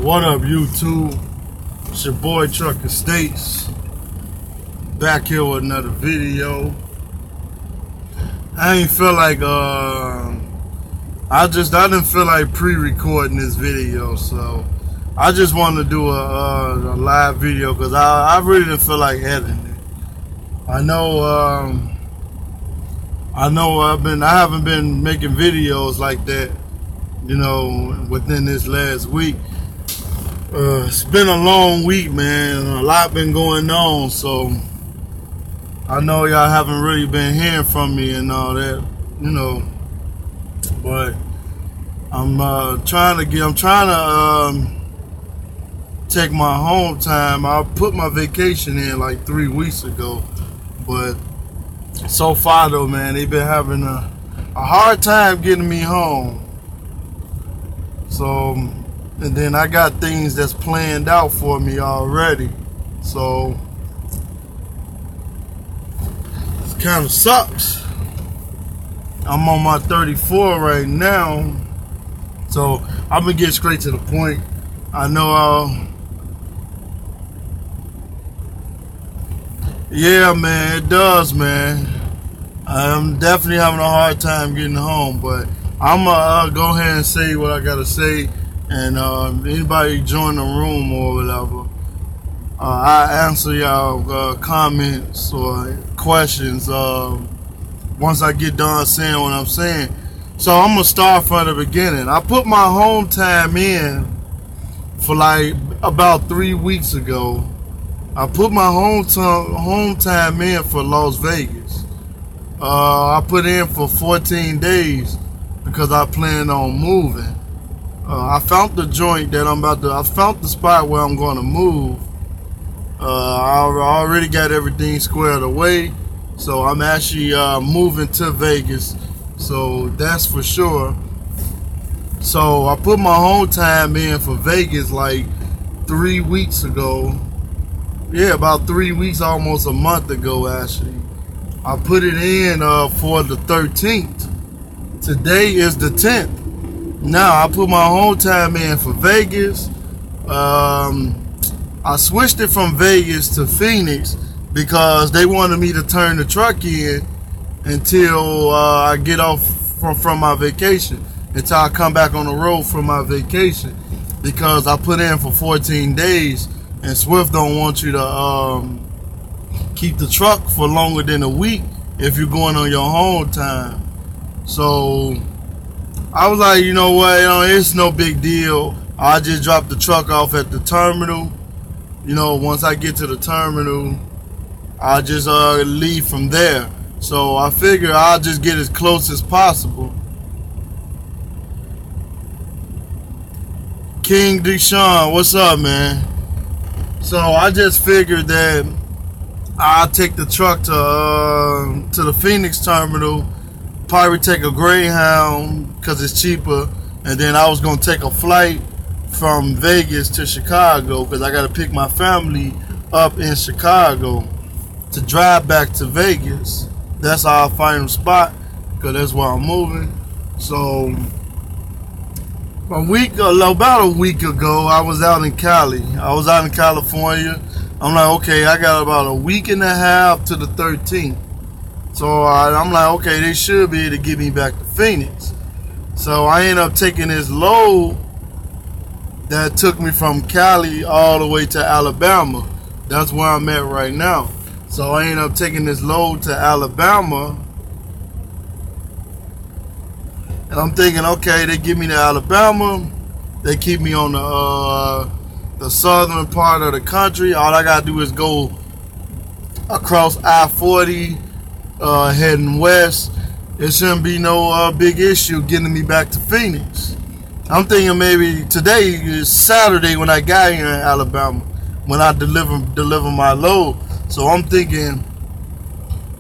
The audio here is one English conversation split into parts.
What up, YouTube? It's your boy Trucker States, back here with another video. I ain't feel like I didn't feel like pre-recording this video, so I just wanted to do a live video because I really didn't feel like editing it. I haven't been making videos like that, you know, within this last week. It's been a long week, man. A lot been going on, so I know y'all haven't really been hearing from me and all that, you know. But I'm trying to take my home time. I put my vacation in like 3 weeks ago, but so far though, man, they've been having a hard time getting me home. So, and then I got things that's planned out for me already. So it kind of sucks. I'm on my 34 right now. So I'm gonna get straight to the point. I know yeah, man, it does, man. I'm definitely having a hard time getting home, but I'm gonna go ahead and say what I gotta say. And anybody join the room or whatever, I answer y'all comments or questions once I get done saying what I'm saying. So I'm gonna start from the beginning. I put my home time in for like about 3 weeks ago. I put my home time in for Las Vegas. I put in for 14 days because I plan on moving. I found the joint that I found the spot where I'm going to move. I already got everything squared away. So I'm actually moving to Vegas. So that's for sure. So I put my home time in for Vegas like 3 weeks ago. Yeah, about 3 weeks, almost a month ago actually. I put it in for the 13th. Today is the 10th. Now I put my home time in for Vegas. I switched it from Vegas to Phoenix because they wanted me to turn the truck in until I get off from my vacation, until I come back on the road from my vacation, because I put in for 14 days and Swift don't want you to keep the truck for longer than a week if you're going on your home time. So I was like, you know what, it's no big deal. I just drop the truck off at the terminal. You know, once I get to the terminal, I'll just leave from there. So I figure I'll just get as close as possible. King Deshaun, what's up, man? So I just figured that I'll take the truck to the Phoenix terminal. Probably take a Greyhound because it's cheaper, and then I was gonna take a flight from Vegas to Chicago because I gotta pick my family up in Chicago to drive back to Vegas. That's our final spot because that's where I'm moving. So about a week ago, I was out in Cali. I was out in California. I'm like, okay, I got about a week and a half to the 13th. So I'm like, okay, they should be able to get me back to Phoenix. So I ended up taking this load that took me from Cali all the way to Alabama. That's where I'm at right now. So I ended up taking this load to Alabama. And I'm thinking, okay, they get me to Alabama. They keep me on the southern part of the country. All I got to do is go across I-40. Heading west. It shouldn't be no big issue getting me back to Phoenix. I'm thinking maybe today is Saturday when I got here in Alabama, when I deliver my load. So I'm thinking,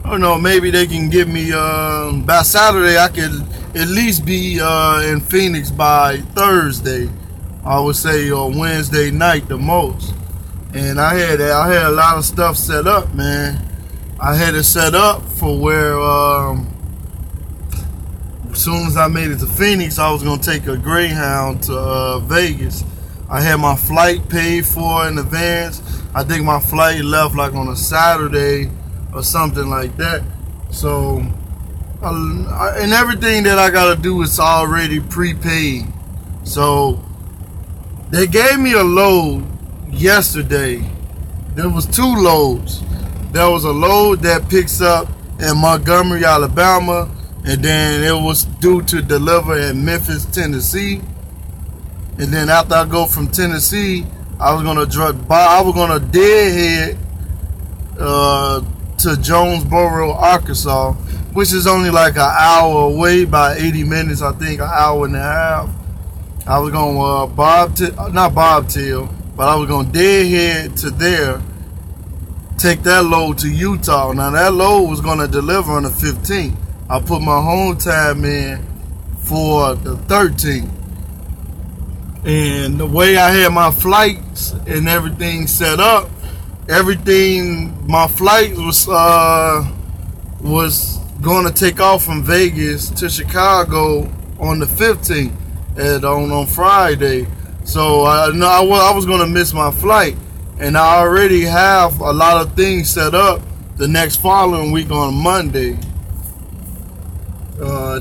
I don't know, maybe they can get me by Saturday. I could at least be in Phoenix by Thursday, I would say, or Wednesday night the most. And I had a lot of stuff set up, man. I had it set up for where as soon as I made it to Phoenix, I was going to take a Greyhound to Vegas. I had my flight paid for in advance. I think my flight left like on a Saturday or something like that. So, and everything that I gotta do is already prepaid. So, they gave me a load yesterday. There was 2 loads. There was a load that picks up in Montgomery, Alabama, and then it was due to deliver in Memphis, Tennessee. And then after I go from Tennessee, I was gonna deadhead to Jonesboro, Arkansas, which is only like an hour away by 80 minutes, I think, an hour and a half. I was gonna not bobtail, but I was gonna deadhead to there, take that load to Utah. Now that load was gonna deliver on the 15th. I put my home time in for the 13th. And the way I had my flights and everything set up, my flight was going to take off from Vegas to Chicago on the 15th on Friday. So I know I was going to miss my flight, and I already have a lot of things set up the next following week on Monday.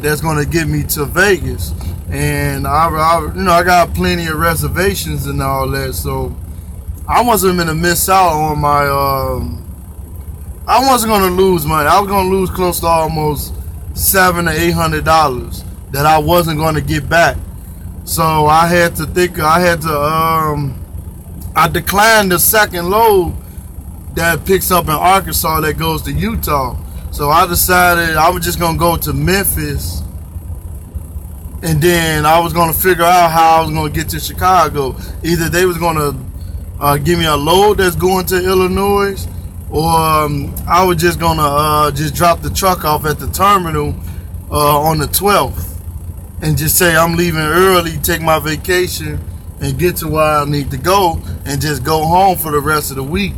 That's going to get me to Vegas, and I got plenty of reservations and all that, so I wasn't going to miss out on my. I wasn't going to lose money. I was going to lose close to almost $700 to $800 that I wasn't going to get back. So I had to think. I declined the second load that picks up in Arkansas that goes to Utah. So I decided I was just going to go to Memphis, and then I was going to figure out how I was going to get to Chicago. Either they was going to give me a load that's going to Illinois, or I was just going to just drop the truck off at the terminal on the 12th and just say I'm leaving early, take my vacation, and get to where I need to go and just go home for the rest of the week.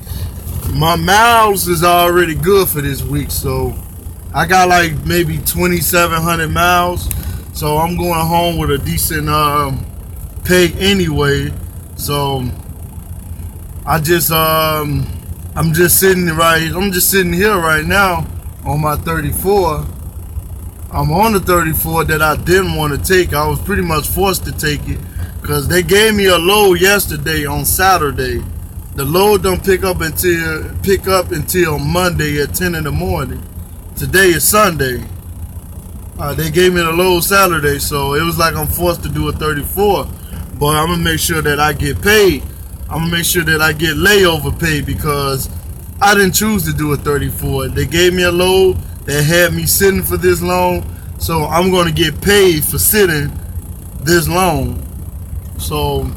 My miles is already good for this week, so I got like maybe 2,700 miles. So I'm going home with a decent pay anyway. So I'm just sitting here right now on my 34. I'm on the 34 that I didn't want to take. I was pretty much forced to take it because they gave me a load yesterday on Saturday. The load don't pick up until Monday at 10 in the morning. Today is Sunday. They gave me the load Saturday, so it was like I'm forced to do a 34. But I'm gonna make sure that I get paid. I'm gonna make sure that I get layover pay because I didn't choose to do a 34. They gave me a load that had me sitting for this long, so I'm gonna get paid for sitting this long. So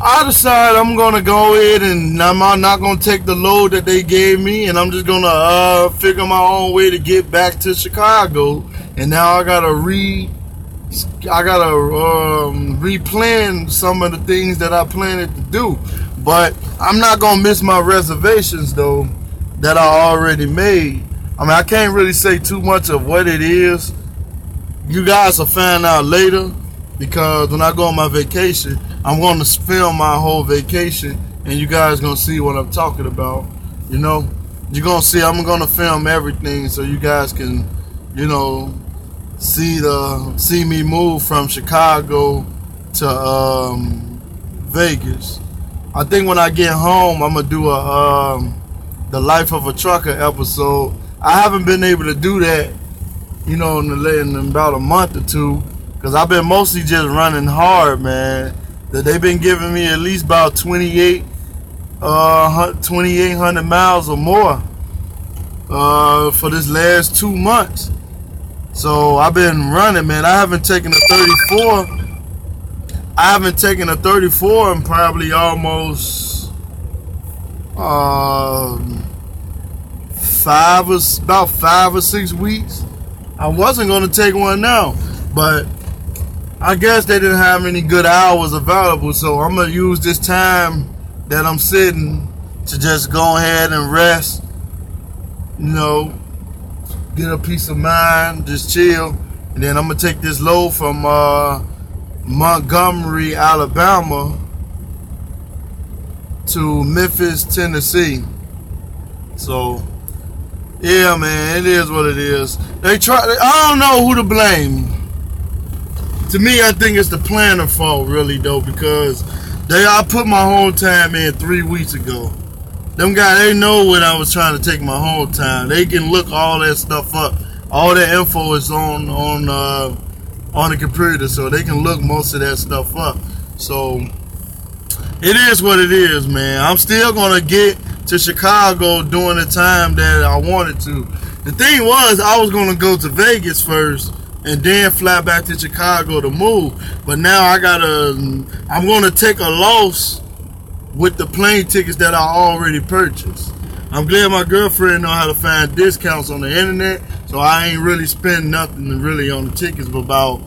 I decided I'm gonna go ahead and I'm not gonna take the load that they gave me, and I'm just gonna figure my own way to get back to Chicago. And now I gotta replan some of the things that I planned to do. But I'm not gonna miss my reservations though that I already made. I mean, I can't really say too much of what it is. You guys will find out later, because when I go on my vacation, I'm going to film my whole vacation, and you guys going to see what I'm talking about. You know, you're going to see, I'm going to film everything so you guys can, you know, see me move from Chicago to Vegas. I think when I get home, I'm going to do the Life of a Trucker episode. I haven't been able to do that, you know, in about a month or two, because I've been mostly just running hard, man. That they've been giving me at least about 2,800 miles or more for this last 2 months. So I've been running, man. I haven't taken a 34. I haven't taken a 34 in probably almost about 5 or 6 weeks. I wasn't going to take one now, but I guess they didn't have any good hours available, so I'm going to use this time that I'm sitting to just go ahead and rest, you know, get a peace of mind, just chill. And then I'm going to take this load from Montgomery, Alabama to Memphis, Tennessee. So yeah, man, it is what it is. I don't know who to blame. To me, I think it's the planner fault, really, though, because I put my whole time in 3 weeks ago. Them guys, they know when I was trying to take my whole time. They can look all that stuff up. All that info is on the computer, so they can look most of that stuff up. So it is what it is, man. I'm still gonna get to Chicago during the time that I wanted to. The thing was, I was gonna go to Vegas first and then fly back to Chicago to move. But now I'm gonna take a loss with the plane tickets that I already purchased. I'm glad my girlfriend know how to find discounts on the internet, so I ain't really spend nothing really on the tickets but about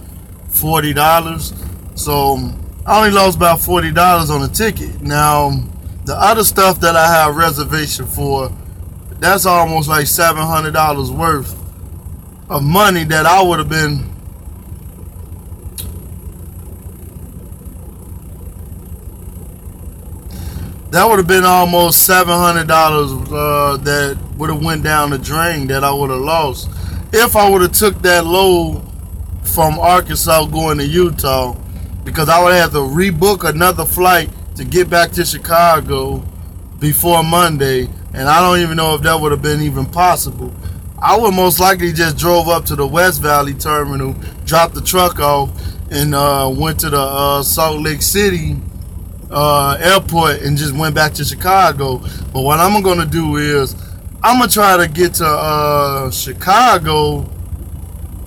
$40. So I only lost about $40 on the ticket. Now, the other stuff that I have reservation for, that's almost like $700 worth of money that I would have been almost $700 that would have went down the drain that I would have lost if I would have took that load from Arkansas going to Utah, because I would have to rebook another flight to get back to Chicago before Monday, and I don't even know if that would have been even possible. I would most likely just drove up to the West Valley terminal, dropped the truck off, and went to the Salt Lake City airport and just went back to Chicago. But what I'm gonna do is I'm gonna try to get to Chicago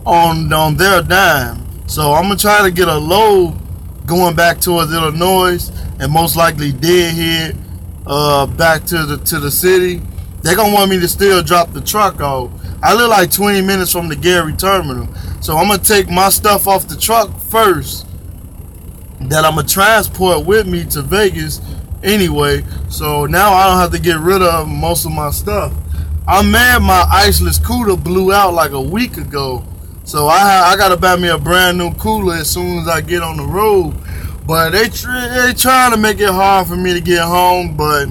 on their dime. So I'm gonna try to get a load going back towards Illinois, and most likely deadhead back to the city. They're gonna want me to still drop the truck off. I live like 20 minutes from the Gary terminal, so I'm gonna take my stuff off the truck first that I'm gonna transport with me to Vegas anyway. So now I don't have to get rid of most of my stuff. I'm mad my iceless cooler blew out like a week ago, so I gotta buy me a brand new cooler as soon as I get on the road. But they trying to make it hard for me to get home, but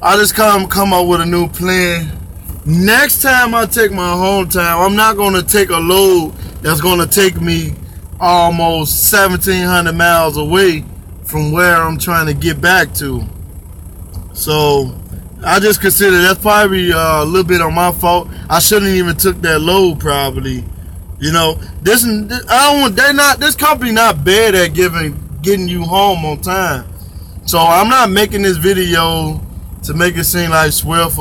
I just come up with a new plan. Next time I take my home time, I'm not going to take a load that's going to take me almost 1,700 miles away from where I'm trying to get back to. So I just consider that's probably a little bit on my fault. I shouldn't even took that load probably. You know, this company not bad at getting you home on time. So I'm not making this video to make it seem like Swift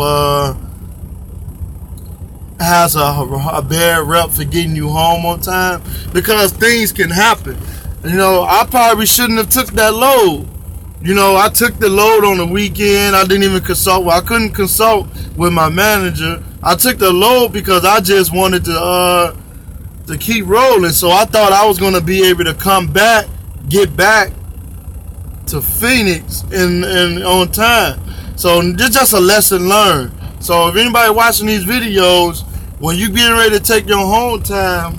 has a bad rep for getting you home on time, because things can happen. You know, I probably shouldn't have took that load. You know, I took the load on the weekend. I didn't even consult. Well, I couldn't consult with my manager. I took the load because I just wanted to keep rolling. So I thought I was going to be able to get back to Phoenix and on time. So this is just a lesson learned. So if anybody watching these videos, when you getting ready to take your home time,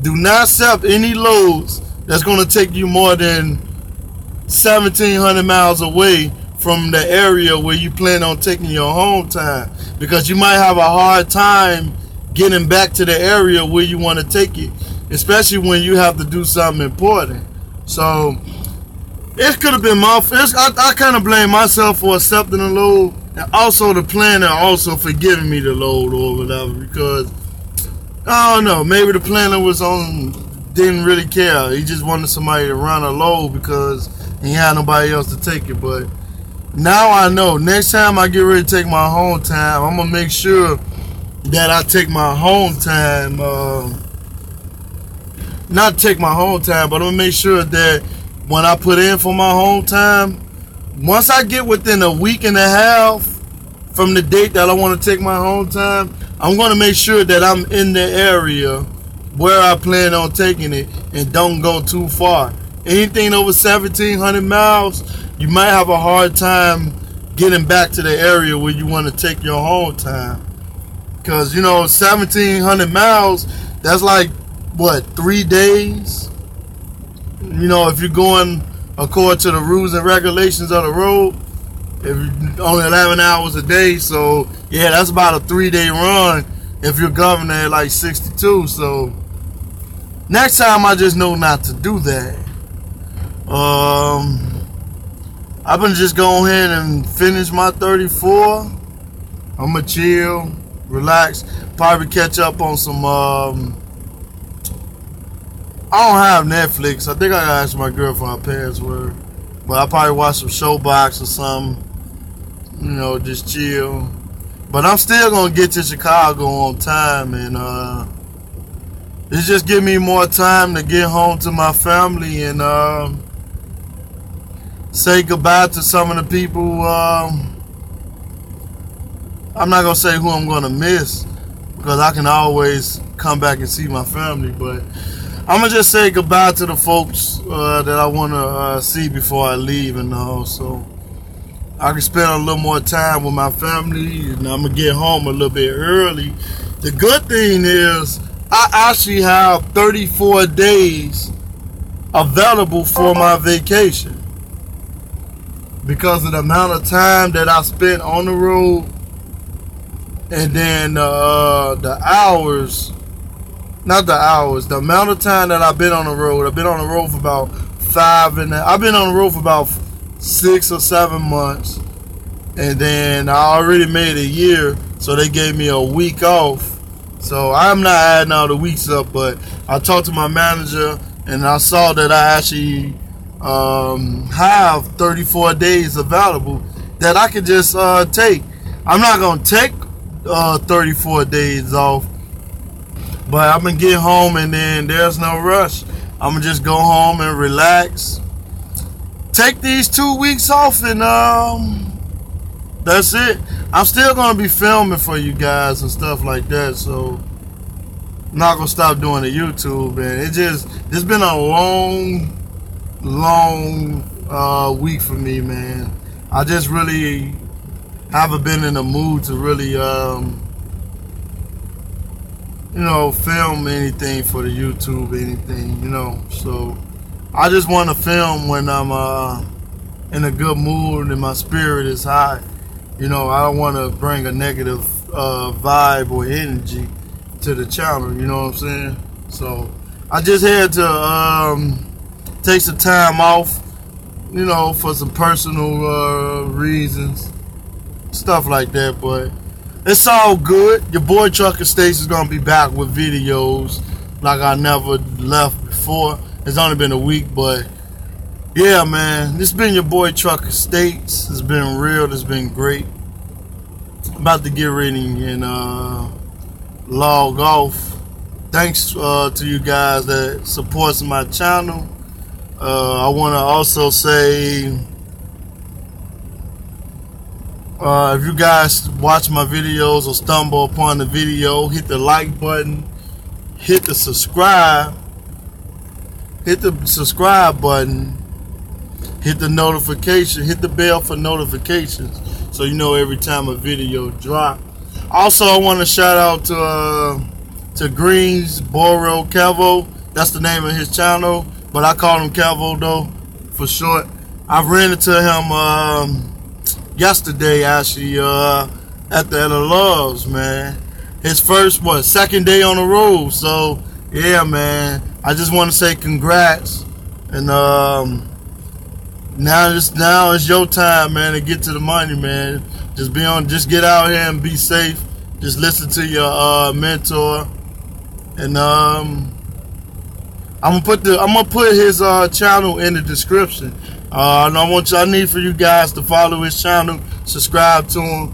do not accept any loads that's going to take you more than 1,700 miles away from the area where you plan on taking your home time, because you might have a hard time getting back to the area where you want to take it, especially when you have to do something important. So it could have been my fault. I kind of blame myself for accepting the load, and also the planner also for giving me the load or whatever, because I don't know, maybe the planner didn't really care. He just wanted somebody to run a load because he had nobody else to take it. But now I know, next time I get ready to take my home time, I'm gonna make sure that I take my home time, not take my home time, but I'm gonna make sure that when I put in for my home time, once I get within a week and a half from the date that I want to take my home time, I'm going to make sure that I'm in the area where I plan on taking it and don't go too far. Anything over 1,700 miles, you might have a hard time getting back to the area where you want to take your home time. Because, you know, 1,700 miles, that's like, what, 3 days? you know, if you're going according to the rules and regulations of the road, if you're only 11 hours a day, so yeah, that's about a 3-day run if you're governing at like 62. So next time I just know not to do that. I've been just going ahead and finish my 34. I'm gonna chill, relax, probably catch up on some I don't have Netflix. I think I gotta ask my girl for her password. But I'll probably watch some Showbox or something. You know, just chill. But I'm still gonna get to Chicago on time, and it's just give me more time to get home to my family and say goodbye to some of the people. I'm not gonna say who I'm gonna miss, because I can always come back and see my family, but I'm gonna just say goodbye to the folks that I wanna see before I leave, and all, so I can spend a little more time with my family, and I'm gonna get home a little bit early. The good thing is I actually have 34 days available for my vacation because of the amount of time that I spent on the road, and then the amount of time that I've been on the road. I've been on the road for about 6 or 7 months, and then I already made a year, so they gave me a week off. So I'm not adding all the weeks up, but I talked to my manager and I saw that I actually have 34 days available that I could just take. I'm not gonna take 34 days off, but I'm gonna get home, and then there's no rush. I'm gonna just go home and relax, take these 2 weeks off, and that's it. I'm still gonna be filming for you guys and stuff like that, so I'm not gonna stop doing the YouTube. And it's been a long week for me, man. I just really haven't been in the mood to really you know, film anything for the YouTube, anything, you know. So I just want to film when I'm in a good mood and my spirit is high. You know, I don't want to bring a negative vibe or energy to the channel, you know what I'm saying? So I just had to take some time off, you know, for some personal reasons, stuff like that, but it's all good. Your boy Trucker States is gonna be back with videos like I never left before. It's only been a week, but yeah, man, this been your boy Trucker States. It's been real. It's been great. About to get ready and log off. Thanks to you guys that supports my channel. I want to also say, if you guys watch my videos or stumble upon the video, hit the like button, hit the subscribe button, hit the notification, hit the bell for notifications, so you know every time a video drop. Also, I want to shout out to Greensboro Kevo. That's the name of his channel, but I call him Kevo though, for short. I ran into him yesterday, actually, at the Loves, man. His second day on the road. So yeah, man, I just want to say congrats, and now it's your time, man, to get to the money, man. Just get out here and be safe. Just listen to your mentor, and I'm gonna put his channel in the description. I need for you guys to follow his channel, subscribe to him.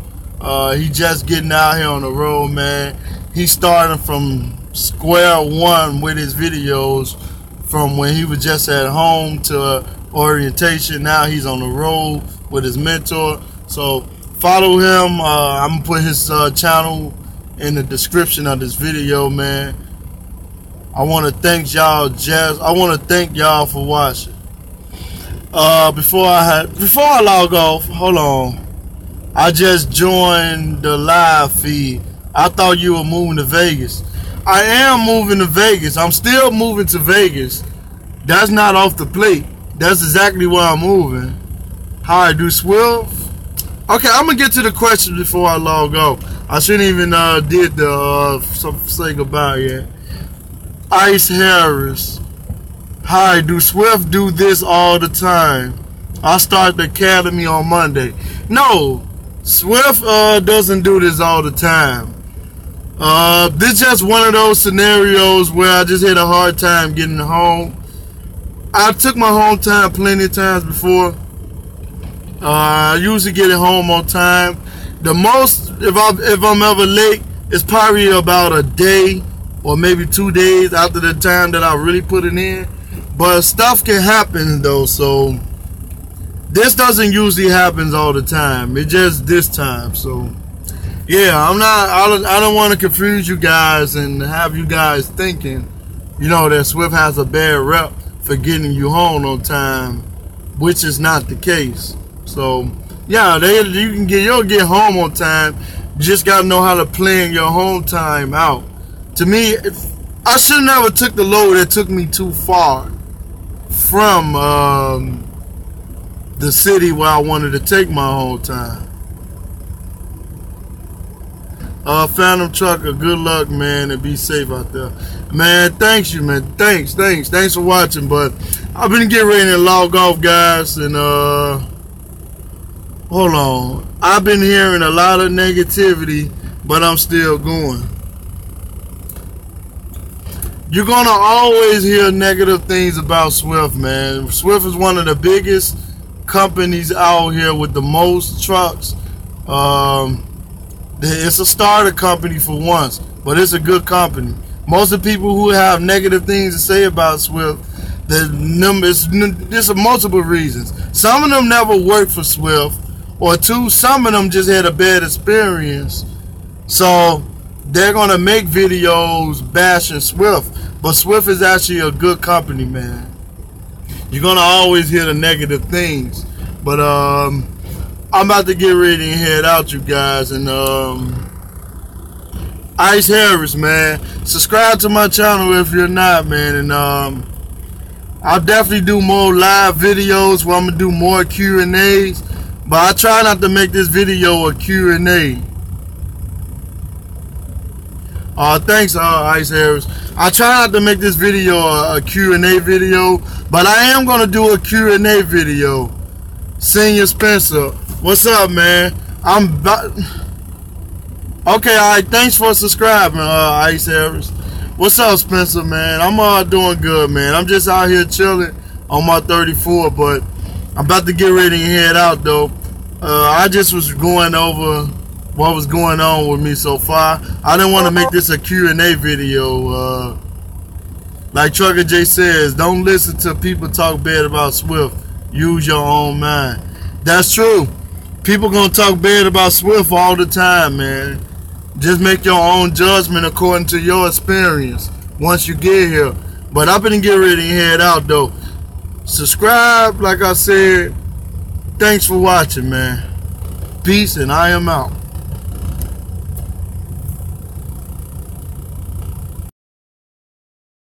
He just getting out here on the road, man. He's starting from square one with his videos, from when he was just at home to orientation. Now he's on the road with his mentor. So follow him. I'm gonna put his channel in the description of this video, man. I want to thank y'all. I want to thank y'all for watching. Before I log off, hold on. I just joined the live feed. I thought you were moving to Vegas. I am moving to Vegas. I'm still moving to Vegas. That's not off the plate. That's exactly where I'm moving. How I do Swift? Okay, I'm gonna get to the question before I log off. I shouldn't even did the say goodbye yet. Ice Harris. Hi, do Swift do this all the time? I start the academy on Monday. No, Swift doesn't do this all the time. This is just one of those scenarios where I just had a hard time getting home. I took my home time plenty of times before. I usually get it home on time. The most, if I'm ever late, it's probably about a day or maybe 2 days after the time that I really put it in. But stuff can happen though, so this doesn't usually happen all the time. It's just this time. So yeah, I don't want to confuse you guys and have you guys thinking, you know, that Swift has a bad rep for getting you home on time, which is not the case. So yeah, you'll get home on time. You just gotta know how to plan your home time out. To me, I should never took the load that took me too far from the city where I wanted to take my home time. Phantom Trucker, good luck, man, and be safe out there. Man, thanks you, man. Thanks for watching. But I've been getting ready to log off, guys, and hold on. I've been hearing a lot of negativity, but I'm still going. You're gonna always hear negative things about Swift, man. Swift is one of the biggest companies out here with the most trucks. It's a starter company for once, but it's a good company. Most of the people who have negative things to say about Swift, there's multiple reasons. Some of them never worked for Swift, or two, some of them just had a bad experience. So they're gonna make videos bashing Swift, but Swift is actually a good company, man. You're gonna always hear the negative things, but I'm about to get ready and head out, you guys. And Ice Harris, man, subscribe to my channel if you're not, man. And I'll definitely do more live videos where I'm gonna do more Q&As, but I try not to make this video a Q&A. Thanks, Ice Harris. I try not to make this video a Q&A video, but I am gonna do a Q&A video. Senior Spencer, what's up, man? Okay, alright, thanks for subscribing, Ice Harris. What's up, Spencer, man? I'm doing good, man. I'm just out here chilling on my 34, but I'm about to get ready and head out, though. I just was going over what was going on with me so far. I didn't want to make this a Q&A video. Like Trucker J says, don't listen to people talk bad about Swift. Use your own mind. That's true. People gonna talk bad about Swift all the time, man. Just make your own judgment according to your experience once you get here. But I'm gonna get ready and head out, though. Subscribe, like I said. Thanks for watching, man. Peace, and I am out.